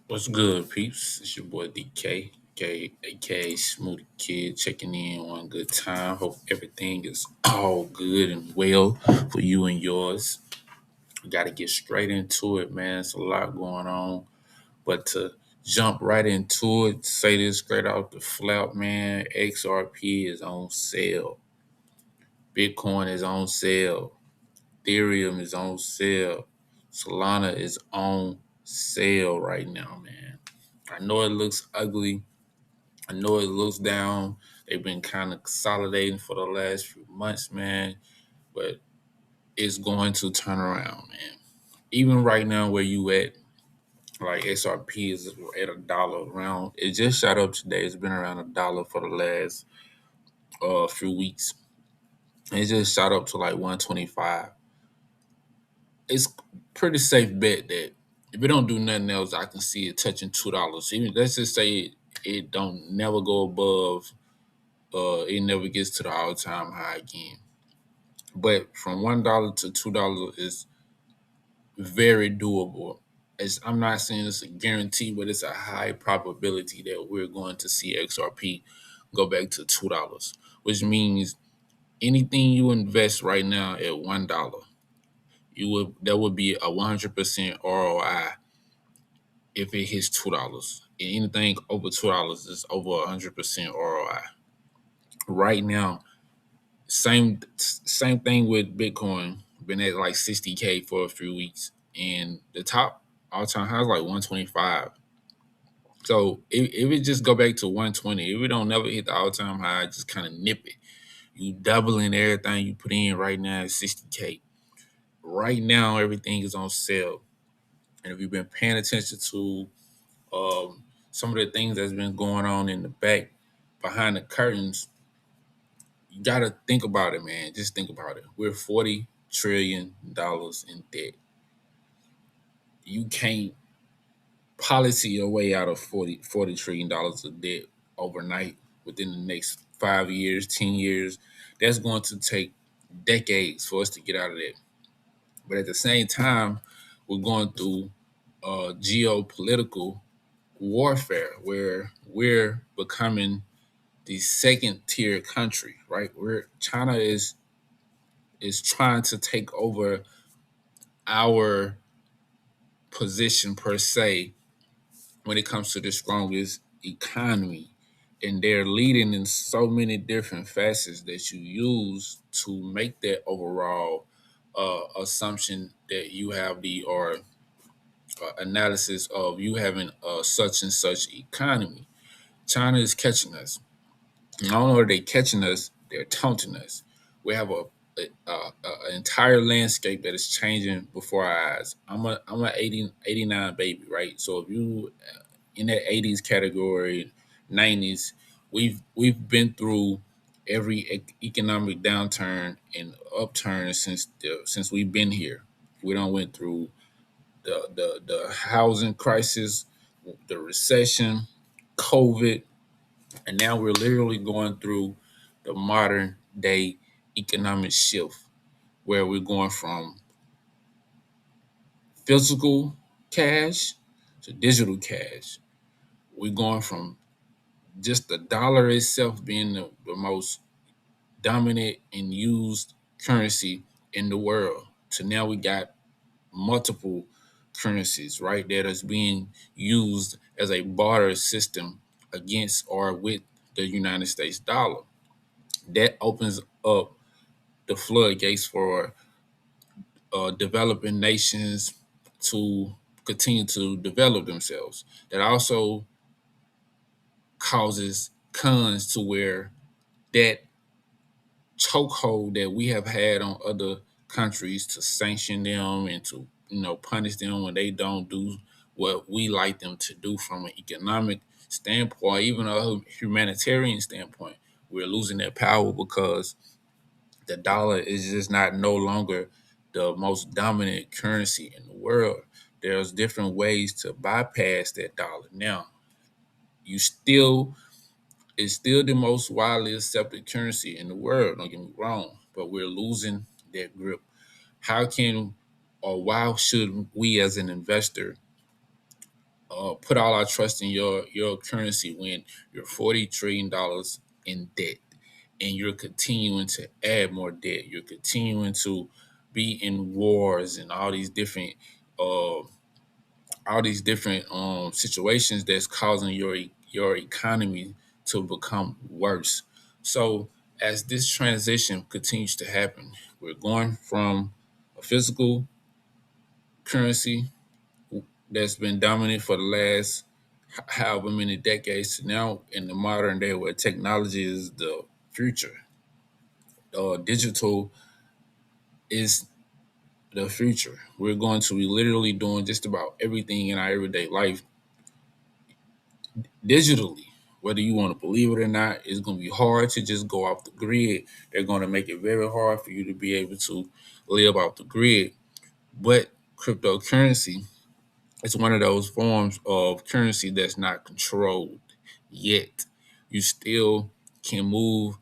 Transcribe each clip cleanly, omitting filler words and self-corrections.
What's good, peeps? It's your boy DK, aka Smoothie Kid, checking in one good time. Hope everything is all good and well for you and yours. We got to get straight into it, man. It's a lot going on. But to jump right into it, say this straight out the flap, man. XRP is on sale. Bitcoin is on sale. Ethereum is on sale. Solana is on sale right now, man. I know it looks ugly. I know it looks down. They've been kind of consolidating for the last few months, man, but it's going to turn around, man. Even right now, where you at, like XRP is at $1 around. It just shot up today. It's been around $1 for the last few weeks. It just shot up to like 125. It's pretty safe bet that if it don't do nothing else, I can see it touching $2. Even let's just say it don't never go above. It never gets to the all time high again. But from $1 to $2 is very doable. I'm not saying it's a guarantee, but it's a high probability that we're going to see XRP go back to $2, which means anything you invest right now at $1, you would that would be a 100% ROI if it hits $2. Anything over $2 is over 100% ROI. Right now, same thing with Bitcoin. Been at like 60K for a few weeks, and the top all time high is like 125. So if it just go back to 120, if it don't never hit the all time high, just kind of nip it. You doubling everything you put in right now at 60K. Right now, everything is on sale, and if you've been paying attention to some of the things that's been going on in the back behind the curtains, you gotta think about it, man. Just think about it. We're $40 trillion in debt. You can't policy your way out of $40 trillion of debt overnight within the next 5 years, 10 years. That's going to take decades for us to get out of that. But at the same time, we're going through geopolitical warfare where we're becoming the second tier country, right? Where China is trying to take over our position per se when it comes to the strongest economy. And they're leading in so many different facets that you use to make that overall assumption that you have the or analysis of you having a such and such economy. China is catching us. Not only are they catching us, they're taunting us. We have an entire landscape that is changing before our eyes. I'm a 89 baby, right? So if you in that 80s category, 90s, we've been through every economic downturn and upturn since we've been here. We don't went through the housing crisis, the recession, COVID, and now we're literally going through the modern day economic shift where we're going from physical cash to digital cash. We're going from just the dollar itself being the most dominant and used currency in the world to now we got multiple currencies, right? That is being used as a barter system against or with the United States dollar. That opens up the floodgates for developing nations to continue to develop themselves. That also causes cons to where that chokehold that we have had on other countries to sanction them and to punish them when they don't do what we like them to do from an economic standpoint, even a humanitarian standpoint. We're losing that power because the dollar is just not no longer the most dominant currency in the world. There's different ways to bypass that dollar. Now, you still it's still the most widely accepted currency in the world, don't get me wrong, but we're losing that grip. How can or why should we as an investor put all our trust in your currency when you're $40 trillion in debt, and you're continuing to add more debt. You're continuing to be in wars and uh, situations that's causing your economy to become worse. So as this transition continues to happen, we're going from a physical currency that's been dominant for the last however many decades to now in the modern day where technology is the future. Digital is the future. We're going to be literally doing just about everything in our everyday life digitally. Whether you want to believe it or not, it's going to be hard to just go off the grid. They're going to make it very hard for you to be able to live off the grid. But cryptocurrency is one of those forms of currency that's not controlled yet. You still can move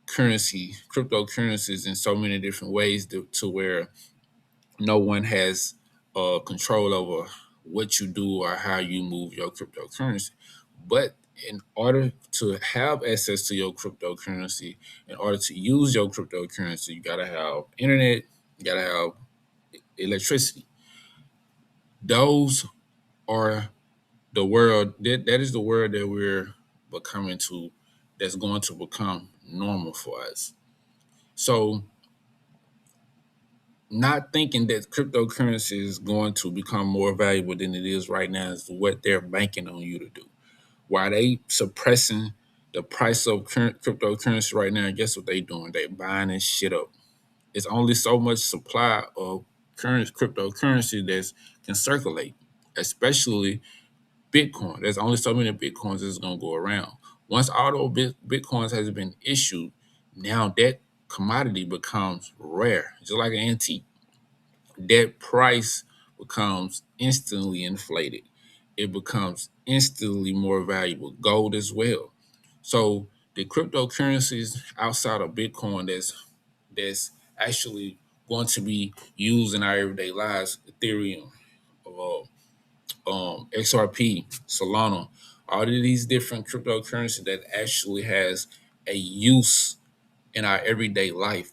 cryptocurrencies in so many different ways to where no one has control over what you do or how you move your cryptocurrency. But in order to have access to your cryptocurrency, in order to use your cryptocurrency, you gotta have internet, you gotta have electricity. Those are that is the world that we're becoming to that's going to become normal for us. So not thinking that cryptocurrency is going to become more valuable than it is right now is what they're banking on you to do. While they suppressing the price of current cryptocurrency right now, guess what they doing? They buying this shit up. It's only so much supply of current cryptocurrency that can circulate, especially Bitcoin. There's only so many Bitcoins that's going to go around. Once all those Bitcoins has been issued, now that commodity becomes rare, just like an antique. That price becomes instantly inflated. It becomes instantly more valuable. Gold as well. So the cryptocurrencies outside of Bitcoin that's actually going to be used in our everyday lives, Ethereum, XRP, Solana, all of these different cryptocurrencies that actually has a use in our everyday life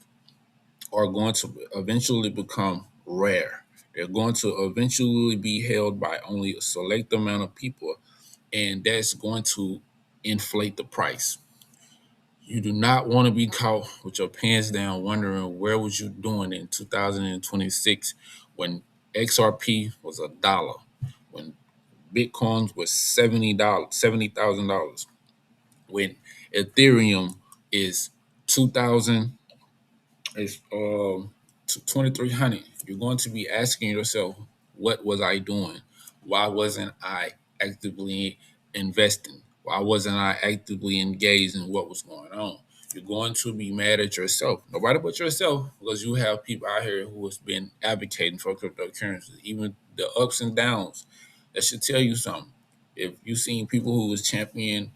are going to eventually become rare. They're going to eventually be held by only a select amount of people, and that's going to inflate the price. You do not want to be caught with your pants down wondering where was you doing in 2026 when XRP was $1, when Bitcoin was $70,000, when Ethereum is 2,000 it's 2300. You're going to be asking yourself, what was I doing? Why wasn't I actively investing? Why wasn't I actively engaged in what was going on? You're going to be mad at yourself. Nobody but yourself, because you have people out here who has been advocating for cryptocurrencies, even the ups and downs. That should tell you something. If you've seen people who was championing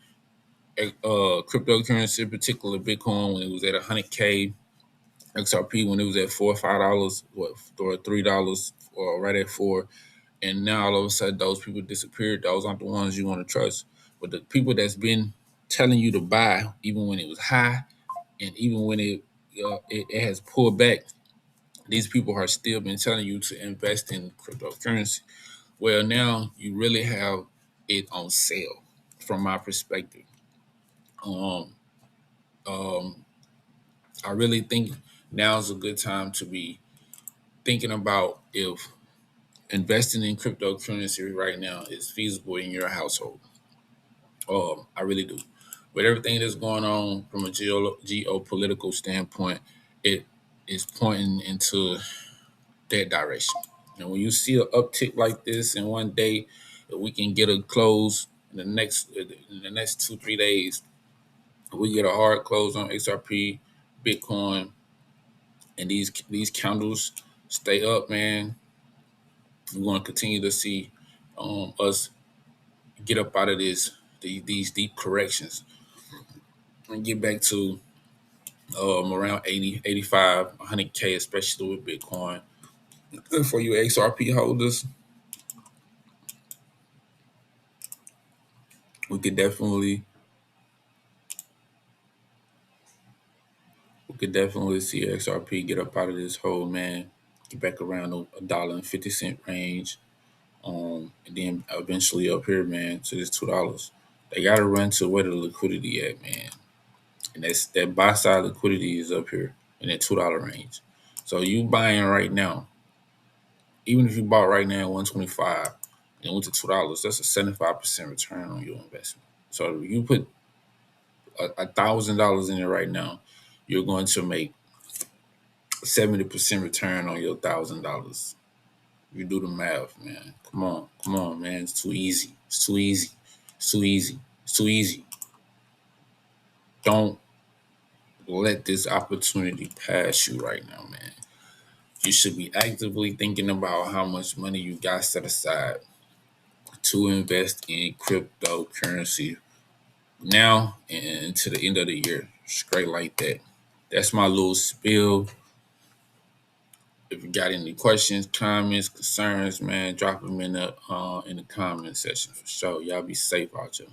cryptocurrency, in particular Bitcoin, when it was at 100K, XRP when it was at $4 or $5, what, or $3, or right at four, and now all of a sudden those people disappeared. Those aren't the ones you want to trust. But the people that's been telling you to buy, even when it was high, and even when it has pulled back, these people are still been telling you to invest in cryptocurrency. Well, now you really have it on sale, from my perspective. Um, um, I really think now is a good time to be thinking about if investing in cryptocurrency right now is feasible in your household. I really do. With everything that's going on from a geopolitical standpoint, it is pointing into that direction. And when you see an uptick like this in one day, if we can get a close in the next 2 3 days, if we get a hard close on XRP, Bitcoin, and these candles stay up, man, we're going to continue to see us get up out of these deep corrections and get back to around 80, 85, 100K, especially with Bitcoin. Good for you XRP holders. we could definitely see XRP get up out of this hole, man. Get back around a $1.50 range. And then eventually up here, man, to this $2. They gotta run to where the liquidity at, man. And that buy side liquidity is up here in that $2 range. So you buying right now, even if you bought right now at 125 and went to $2, that's a 75% return on your investment. So if you put $1,000 in it right now, you're going to make 70% return on your $1,000. You do the math, man. Come on, man. It's too easy. It's too easy. It's too easy. It's too easy. Don't let this opportunity pass you right now, man. You should be actively thinking about how much money you got set aside to invest in cryptocurrency now and to the end of the year. Straight like that. That's my little spiel. If you got any questions, comments, concerns, man, drop them in the comment section for sure. Y'all be safe out there.